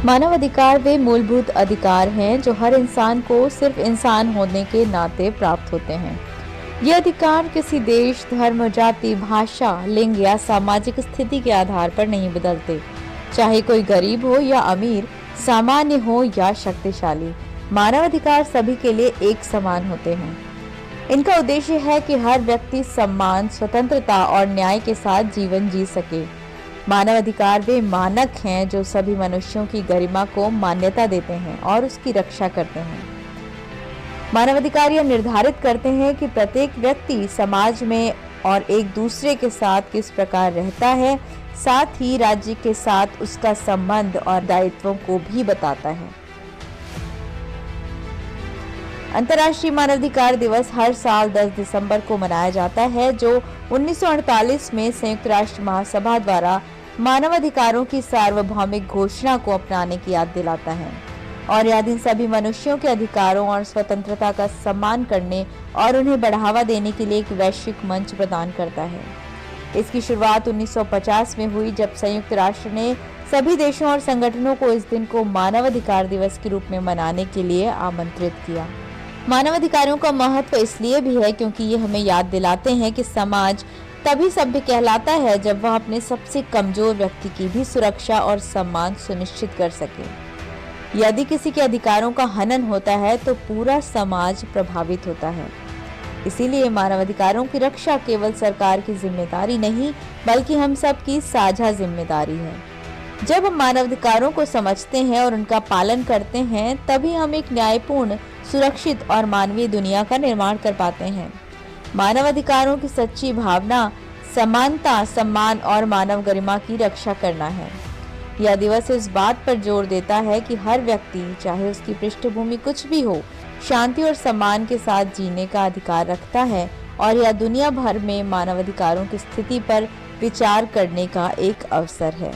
मानव अधिकार वे मूलभूत अधिकार हैं जो हर इंसान को सिर्फ इंसान होने के नाते प्राप्त होते हैं। ये अधिकार किसी देश, धर्म, जाति, भाषा, लिंग या सामाजिक स्थिति के आधार पर नहीं बदलते। चाहे कोई गरीब हो या अमीर, सामान्य हो या शक्तिशाली, मानव अधिकार सभी के लिए एक समान होते हैं। इनका उद्देश्य है कि हर व्यक्ति सम्मान, स्वतंत्रता और न्याय के साथ जीवन जी सके। मानव अधिकार वे मानक हैं जो सभी मनुष्यों की गरिमा को मान्यता देते हैं और उसकी रक्षा करते हैं। मानव अधिकार यह निर्धारित करते हैं कि प्रत्येक व्यक्ति समाज में और एक दूसरे के साथ किस प्रकार रहता है, साथ ही राज्य के साथ उसका संबंध और दायित्वों को भी बताता है। अंतर्राष्ट्रीय मानवाधिकार दिवस हर साल 10 दिसंबर को मनाया जाता है, जो 1948 में संयुक्त राष्ट्र महासभा द्वारा मानवाधिकारों की सार्वभौमिक घोषणा को अपनाने की याद दिलाता है और यह दिन सभी मनुष्यों के अधिकारों और स्वतंत्रता का सम्मान करने और उन्हें बढ़ावा देने के लिए एक वैश्विक मंच प्रदान करता है। इसकी शुरुआत 1950 में हुई, जब संयुक्त राष्ट्र ने सभी देशों और संगठनों को इस दिन को मानवाधिकार दिवस के रूप में मनाने के लिए आमंत्रित किया। मानवाधिकारों का महत्व इसलिए भी है क्योंकि ये हमें याद दिलाते हैं कि समाज तभी सभ्य कहलाता है जब वह अपने सबसे कमजोर व्यक्ति की भी सुरक्षा और सम्मान सुनिश्चित कर सके। यदि किसी के अधिकारों का हनन होता है तो पूरा समाज प्रभावित होता है। इसीलिए मानवाधिकारों की रक्षा केवल सरकार की जिम्मेदारी नहीं, बल्कि हम सब की साझा जिम्मेदारी है। जब हम मानवाधिकारों को समझते हैं और उनका पालन करते हैं, तभी हम एक न्यायपूर्ण, सुरक्षित और मानवीय दुनिया का निर्माण कर पाते हैं। मानवाधिकारों की सच्ची भावना समानता, सम्मान और मानव गरिमा की रक्षा करना है। यह दिवस इस बात पर जोर देता है कि हर व्यक्ति, चाहे उसकी पृष्ठभूमि कुछ भी हो, शांति और सम्मान के साथ जीने का अधिकार रखता है और यह दुनिया भर में मानवाधिकारों की स्थिति पर विचार करने का एक अवसर है।